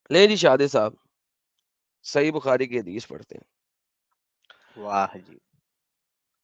لے جی شادی صاحب صحیح بخاری کی حدیث پڑھتے ہیں. واہ جی.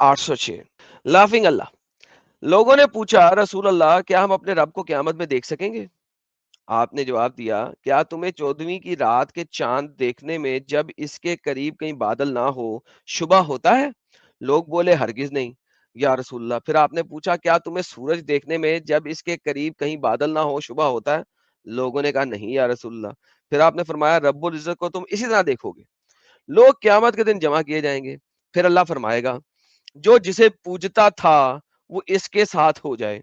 806 لافنگ اللہ. لوگوں نے پوچھا رسول اللہ کیا ہم اپنے رب کو قیامت میں دیکھ سکیں گے؟ آپ نے جواب دیا کیا تمہیں 14ویں کی رات کے چاند دیکھنے میں جب اس کے قریب کہیں بادل نہ ہو شبہ ہوتا ہے؟ لوگ بولے ہرگز نہیں یا رسول اللہ. پھر آپ نے پوچھا کیا تمہیں سورج دیکھنے میں جب اس کے قریب کہیں بادل نہ ہو شبہ ہوتا ہے؟ لوگوں نے کہا نہیں یا رسول اللہ. پھر آپ نے فرمایا رب العزت کو تم اسی طرح دیکھو گے. لوگ قیامت کے دن جمع کیے جائیں گے. پھر اللہ فرمائے گا جو جسے پوجتا تھا وہ اس کے ساتھ ہو جائے.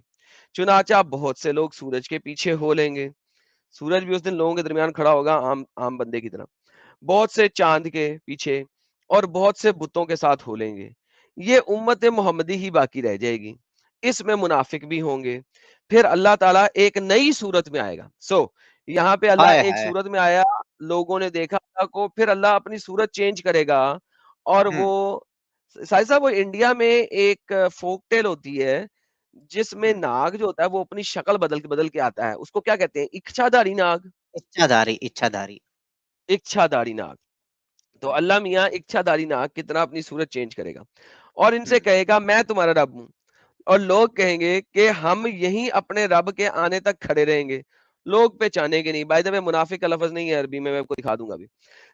چنانچہ بہت سے لوگ سورج کے پیچھے ہو لیں گے. سورج بھی اس دن لوگوں کے درمیان کھڑا ہوگا عام بندے کی طرح. بہت سے چاند کے پیچھے اور بہت سے بتوں کے ساتھ ہو لیں گے. یہ امت محمدی ہی باقی رہ جائے گی. اس میں منافق بھی ہوں گے. پھر اللہ تعالیٰ ایک نئی صورت میں آئے گا. یہاں پہ اللہ ایک صورت میں آیا, لوگوں نے دیکھا اللہ کو, پھر اللہ اپنی صورت چینج کرے گا. اور وہ سائز صاحب وہ انڈیا میں ایک فوک ٹیل ہوتی ہے جس میں ناگ جو ہوتا ہے وہ اپنی شکل بدل کے آتا ہے. اس کو کیا کہتے ہیں؟ اچھا دھاری ناگ. اچھا دھاری ناگ. تو اللہ میاں اچھا دھاری ناگ کتنا اپنی صورت چینج کرے گا اور ان سے کہے گا میں تمہارا رب ہوں. اور لوگ کہیں گے کہ ہم یہیں اپنے رب کے آنے تک کھڑے رہیں گے. لوگ پہچانیں گے نہیں. بائی دا وے منافق کا لفظ نہیں ہے عربی میں آپ کو دکھا دوں گا ابھی.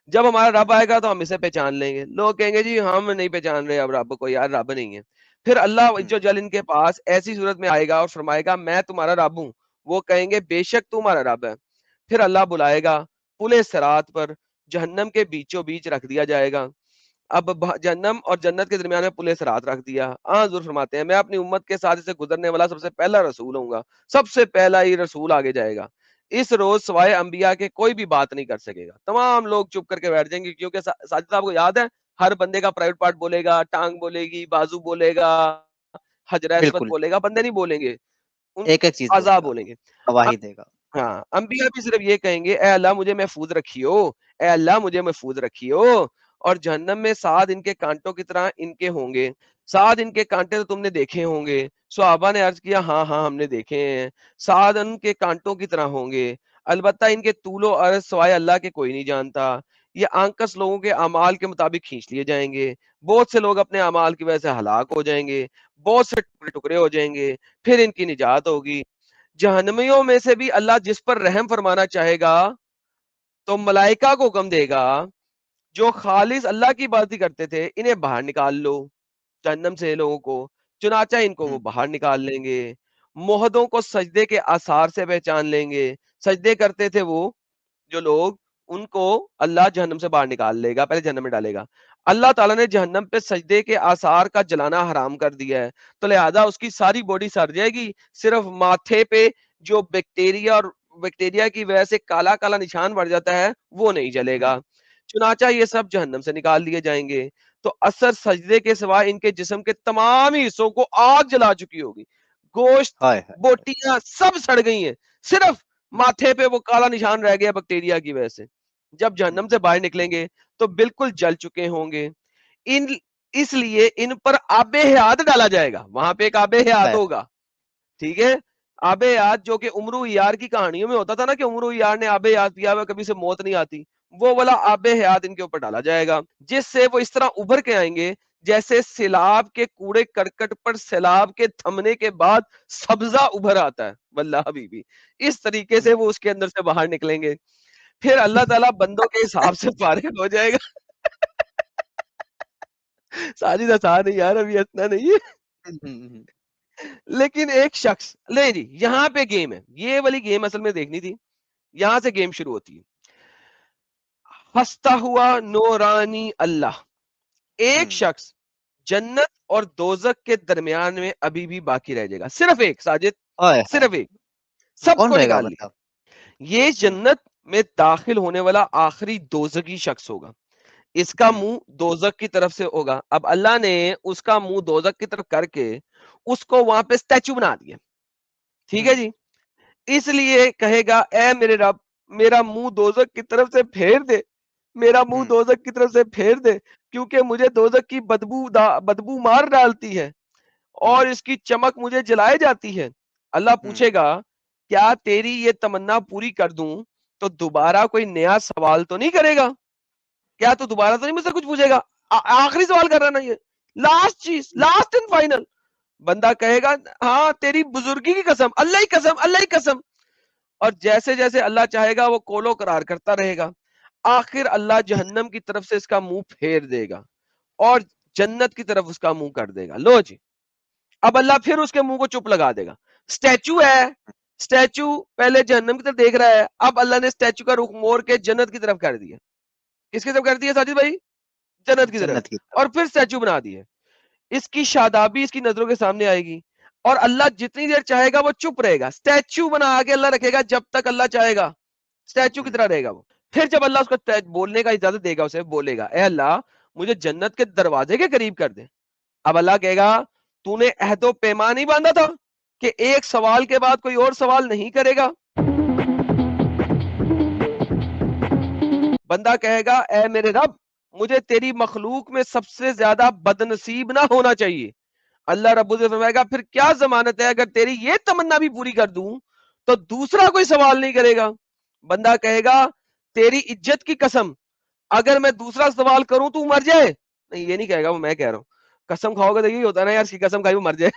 جب ہمارا رب آئے گا تو ہم اسے پہچان لیں گے. لوگ کہیں گے جی ہم نہیں پہچان رہے اب رب کو, یار رب نہیں ہے. پھر اللہ جو جل ان کے پاس ایسی صورت میں آئے گا اور فرمائے گا میں تمہارا رب ہوں. وہ کہیں گے بے شک تمہارا رب ہے. پھر اللہ بلائے گا پلے صراط پر, جہنم کے بیچوں بیچ رکھ دیا جائے گا. اب جہنم اور جنت کے درمیان میں پلے صراط رکھ دیا. حضور فرماتے ہیں میں اپنی امت کے ساتھ سے گزرنے والا سب سے پہلا رسول ہوں گا. سب سے پہلا ہی رسول آگے جائے گا. اس روز سوائے انبیاء کے کوئی بھی بات نہیں کر سکے گا. تمام لوگ چپ کر کے بیٹھ جائیں گے کیونکہ ساجد صاحب کو یاد ہے ہر بندے کا پرائیویٹ پارٹ بولے گا, ٹانگ بولے گی, بازو بولے گا, حجر اسود بولے گا. بندے نہیں بولیں گے, ایک ایک چیز اعضاء بولیں گے. گواہی دے گا. ہاں انبیاء بھی صرف یہ کہیں گے اے اللہ مجھے محفوظ رکھیو, اے اللہ مجھے محفوظ رکھیو. اور جہنم میں 7 ان کے کانٹوں کی طرح ان کے ہوں گے. 7 ان کے کانٹے تو تم نے دیکھے ہوں گے. صحابہ نے عرض کیا ہاں ہاں ہم نے دیکھے ہیں. 7 ان کے کانٹوں کی طرح ہوں گے. البتہ ان کے طول و عرض سوائے اللہ کے کوئی نہیں جانتا. یہ آنکس لوگوں کے اعمال کے مطابق کھینچ لیے جائیں گے. بہت سے لوگ اپنے اعمال کی وجہ سے ہلاک ہو جائیں گے. بہت سے ٹکڑے ٹکڑے ہو جائیں گے. پھر ان کی نجات ہوگی. جہنمیوں میں سے بھی اللہ جس پر رحم فرمانا چاہے گا تو ملائکہ کو حکم دے گا جو خالص اللہ کی بات ہی کرتے تھے انہیں باہر نکال لو جہنم سے لوگوں کو. چنانچہ ان کو وہ باہر نکال لیں گے. موحدوں کو سجدے کے آثار سے پہچان لیں گے. سجدے کرتے تھے وہ جو لوگ, ان کو اللہ جہنم سے باہر نکال لے گا, پہلے جہنم میں ڈالے گا. اللہ تعالیٰ نے جہنم پہ سجدے کے آثار کا جلانا حرام کر دیا ہے, تو لہذا اس کی ساری باڈی سڑ جائے گی. صرف ماتھے پہ جو بیکٹیریا کی وجہ سے کالا کالا نشان پڑ جاتا ہے وہ نہیں جلے گا. چنانچہ یہ سب جہنم سے نکال دیے جائیں گے. تو اثر سجدے کے سوائے ان کے جسم کے تمام ہی حصوں کو آگ جلا چکی ہوگی. گوشت, بوٹیاں سب سڑ گئی ہیں, صرف ماتھے پہ وہ کالا نشان رہ گیا بیکٹیریا کی وجہ سے. جب جہنم سے باہر نکلیں گے تو بالکل جل چکے ہوں گے. اس لیے ان پر آب حیات ڈالا جائے گا. وہاں پہ ایک آب حیات ہوگا, ٹھیک ہے. آب حیات جو کہ عمرو یار کی کہانیوں میں ہوتا تھا نا کہ عمرو یار نے آب حیات پیا ہوا کبھی سے موت نہیں آتی, وہ والا آب حیات ان کے اوپر ڈالا جائے گا جس سے وہ اس طرح ابھر کے آئیں گے جیسے سیلاب کے کوڑے کرکٹ پر سیلاب کے تھمنے کے بعد سبزہ ابھر آتا ہے. واللہ حبیبی اس طریقے سے وہ اس کے اندر سے باہر نکلیں گے. پھر اللہ تعالیٰ بندوں کے حساب سے فارغ ہو جائے گا. ساری آسان ہے یار, ابھی اتنا نہیں ہے. لیکن ایک شخص لے جی یہاں پہ گیم ہے, یہ والی گیم اصل میں دیکھنی تھی. یہاں سے گیم شروع ہوتی ہے. ہنستا ہوا نورانی اللہ, ایک شخص جنت اور دوزخ کے درمیان میں ابھی بھی باقی رہ جائے گا. صرف ایک, ساجد صرف ایک, سب کو نکال لیا. یہ جنت میں داخل ہونے والا آخری دوزخی شخص ہوگا. اس کا منہ دوزخ کی طرف سے ہوگا. اب اللہ نے اس کا منہ دوزخ کی طرف کر کے اس کو وہاں پہ اسٹیچو بنا دیا, ٹھیک ہے جی. اس لیے کہے گا اے میرے رب میرا منہ دوزخ کی طرف سے پھیر دے, میرا منہ دوزخ کی طرف سے پھیر دے, کیونکہ مجھے دوزخ کی بدبو مار ڈالتی ہے. اور اس کی چمک مجھے جلائے جاتی ہے. اللہ پوچھے گا کیا تیری یہ تمنا پوری کر دوں تو دوبارہ کوئی نیا سوال تو نہیں کرے گا؟ کیا تو دوبارہ تو نہیں مجھ سے کچھ پوچھے گا؟ آخری سوال کر رہا نا یہ لاسٹ چیز, لاسٹ اینڈ فائنل. بندہ کہے گا ہاں تیری بزرگی کی قسم, اللہ ہی قسم, اللہ ہی قسم. اور جیسے جیسے اللہ چاہے گا وہ کولو قرار کرتا رہے گا. آخر اللہ جہنم کی طرف سے اس کا منہ پھیر دے گا اور جنت کی طرف اس کا منہ کر دے گا. لو جی, اب اللہ پھر اس کے منہ کو چپ لگا دے گا. اسٹیچو ہے, اسٹیچو پہلے جہنم کی طرف دیکھ رہا ہے, اب اللہ نے اسٹیچو کا رخ موڑ کے جنت کی طرف کر دیا. کس کی طرف کر دیا ساجد بھائی؟ جنت کی طرف. اور پھر اسٹیچو بنا دیے. اس کی شادابی اس کی نظروں کے سامنے آئے گی اور اللہ جتنی دیر چاہے گا وہ چپ رہے گا. اسٹیچو بنا کے اللہ رکھے گا جب تک اللہ چاہے گا, اسٹیچو کی طرح رہے گا وہ. پھر جب اللہ اس کو بولنے کا اجازت دے گا, اسے بولے گا اے اللہ مجھے جنت کے دروازے کے قریب کر دے. اب اللہ کہے گا تو نے عہد و پیمان نہیں باندھا تھا کہ ایک سوال کے بعد کوئی اور سوال نہیں کرے گا؟ بندہ کہے گا اے میرے رب مجھے تیری مخلوق میں سب سے زیادہ بد نصیب نہ ہونا چاہیے. اللہ رب العزت فرمائے گا پھر کیا ضمانت ہے اگر تیری یہ تمنا بھی پوری کر دوں تو دوسرا کوئی سوال نہیں کرے گا؟ بندہ کہے گا تیری عزت کی قسم اگر میں دوسرا سوال کروں تو مر جائے. نہیں یہ نہیں کہے گا, وہ میں کہہ رہا ہوں. قسم کھاؤ گے تو یہی ہوتا ہے نا یار, اس کی قسم کھائی وہ مر جائے.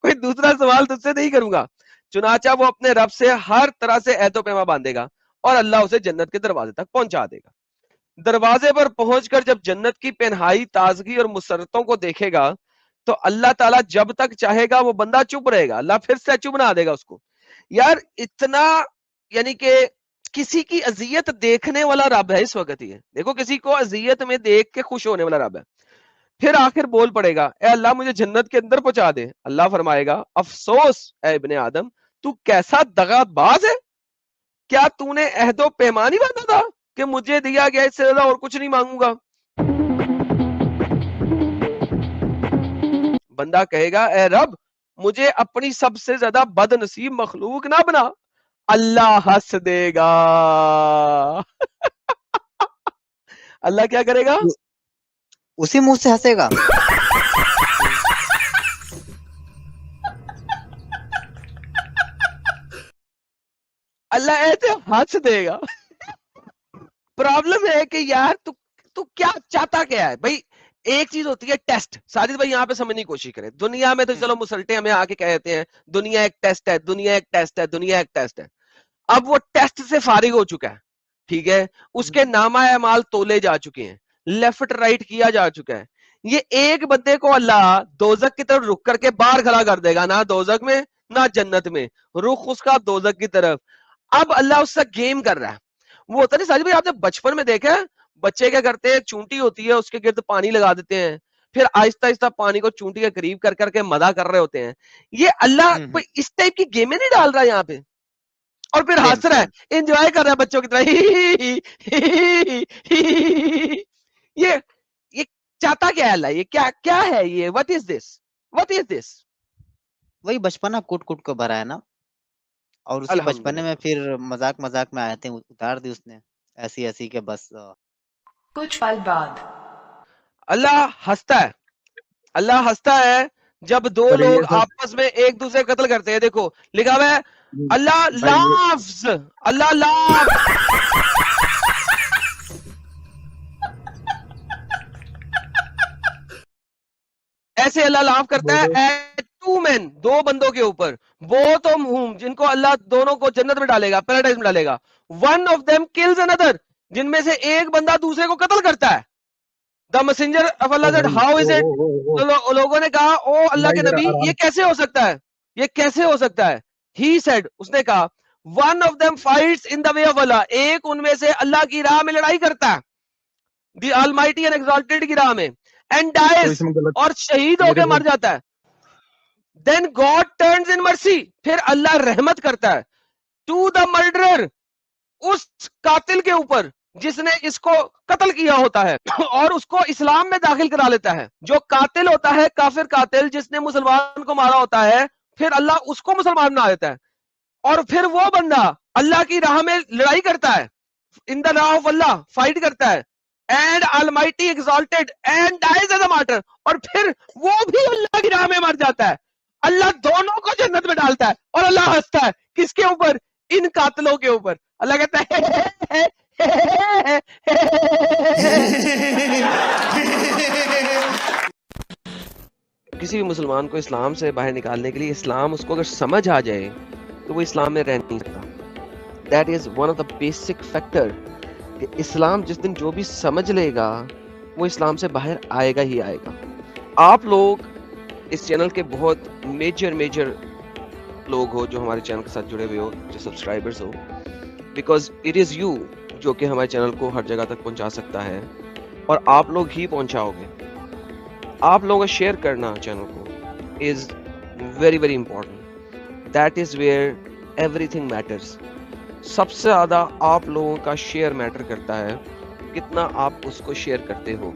کوئی دوسرا سوال تجھ سے نہیں کروں گا. چنانچہ وہ اپنے رب سے ہر طرح سے عہد و پیما باندھے گا اور اللہ اسے جنت کے دروازے تک پہنچا دے گا. دروازے پر پہنچ کر جب جنت کی پنہائی تازگی اور مسرتوں کو دیکھے گا تو اللہ تعالیٰ جب تک چاہے گا وہ بندہ چپ رہے گا, اللہ پھر اسٹیچو بنا دے گا اس کو. یار اتنا یعنی کہ کسی کی اذیت دیکھنے والا رب ہے اس وقت. یہ دیکھو کسی کو اذیت میں دیکھ کے خوش ہونے والا رب ہے. پھر آخر بول پڑے گا اے اللہ مجھے جنت کے اندر پہنچا دے. اللہ فرمائے گا افسوس اے ابن آدم تو کیسا دغا باز ہے, کیا تو نے عہد و پیمان ہی باندھا تھا کہ مجھے دیا گیا اس سے زیادہ اور کچھ نہیں مانگوں گا؟ بندہ کہے گا اے رب مجھے اپنی سب سے زیادہ بد نصیب مخلوق نہ بنا. اللہ ہنس دے گا. اللہ کیا کرے گا؟ اسی منہ سے ہنسے گا. اللہ ایسے ہنس دے گا. پرابلم ہے کہ یار تو کیا چاہتا کیا ہے بھائی؟ ایک چیز ہوتی ہے ٹیسٹ. ساجد بھائی یہاں پہ سمجھنے کی کوشش کریں. دنیا میں تو چلو مسلٹے ہمیں آ کے کہتے ہیں دنیا ایک ٹیسٹ ہے, دنیا ایک ٹیسٹ ہے, دنیا ایک ٹیسٹ ہے. اب وہ ٹیسٹ سے فارغ ہو چکا ہے, ٹھیک ہے, اس کے نامہ اعمال تولے جا چکے ہیں, لیفٹ رائٹ کیا جا چکا ہے. یہ ایک بندے کو اللہ دوزخ کی طرف رخ کر کے باہر کھڑا کر دے گا, نہ دوزخ میں نہ جنت میں, رخ اس کا دوزخ کی طرف. اب اللہ اس سے گیم کر رہا ہے. وہ ہوتا نہیں ساجد بھائی, آپ نے بچپن میں دیکھا ہے بچے کیا کرتے ہیں, چونٹی ہوتی ہے اس کے گرد پانی لگا دیتے ہیں, پھر آہستہ آہستہ پانی کو چونٹی کے قریب کر کر کے مزہ کر رہے ہوتے ہیں. یہ اللہ اس ٹائپ کی گیمیں نہیں ڈال رہا یہاں پہ, اور پھر ہنس رہا ہے, انجوائے کر رہا ہے بچوں کی طرح. یہ چاہتا کیا ہے اللہ؟ یہ کیا ہے یہ؟ what is this؟ وہی بچپنا کوٹ کوٹ کو بھرا ہے نا, اور اسی بچپنے میں پھر مذاق میں آئے تھے اتار دی اس نے ایسی ایسی کہ بس. کچھ پل بعد اللہ ہنستا ہے جب دو لوگ آپس میں ایک دوسرے قتل کرتے ہیں. دیکھو لکھا ہوا ہے اللہ لافز, اللہ لاف. ایسے اللہ لاف کرتا ہے ٹو مین, دو بندوں کے اوپر, both of whom, جن کو اللہ دونوں کو جنت میں ڈالے گا, پیراڈائز میں ڈالے گا. one of them kills another, جن میں سے ایک بندہ دوسرے کو قتل کرتا ہے. The messenger of Allah said, how is it? تو لوگوں نے کہا او اللہ کے نبی یہ کیسے ہو سکتا ہے, یہ کیسے ہو سکتا ہے؟ He said, اس نے کہا one of them fights in the way of Allah, ایک ان میں سے اللہ کی راہ میں لڑائی کرتا ہے, the almighty and exalted کی راہ میں, and dies, اور شہید ہو کے مر جاتا ہے. Then God turns in mercy, پھر اللہ رحمت کرتا ہے to the murderer, اس قاتل کے اوپر جس نے اس کو قتل کیا ہوتا ہے, اور اس کو اسلام میں داخل کرا لیتا ہے. جو قاتل ہوتا ہے, کافر قاتل جس نے مسلمان کو مارا ہوتا ہے, پھر اللہ اس کو مسلمان بنا دیتا ہے, اور پھر وہ بندہ اللہ کی راہ میں لڑائی کرتا ہے, ان دا راہ آف اللہ فائٹ کرتا ہے, and Almighty exalted and dies as a martyr. اور پھر وہ بھی اللہ کی راہ میں مر جاتا ہے. اللہ دونوں کو جنت میں ڈالتا ہے اور اللہ ہنستا ہے کس کے اوپر؟ ان قاتلوں کے اوپر. اللہ کہتا ہے کسی بھی مسلمان کو اسلام سے باہر نکالنے کے لیے اسلام اس کو اگر سمجھ آ جائے تو وہ اسلام میں رہ نہیں سکتا. That is one of the basic factor کہ اسلام جس دن جو بھی سمجھ لے گا وہ اسلام سے باہر آئے گا ہی آئے گا. آپ لوگ اس چینل کے بہت میجر لوگ ہو جو ہمارے چینل کے ساتھ جڑے ہوئے ہو, جو subscribers who, because it is you جو کہ ہمارے چینل کو ہر جگہ تک پہنچا سکتا ہے, اور آپ لوگ ہی پہنچاؤ گے. آپ لوگوں کا شیئر کرنا چینل کو is very important. That is where everything matters. سب سے زیادہ آپ لوگوں کا شیئر میٹر کرتا ہے, کتنا آپ اس کو شیئر کرتے ہو.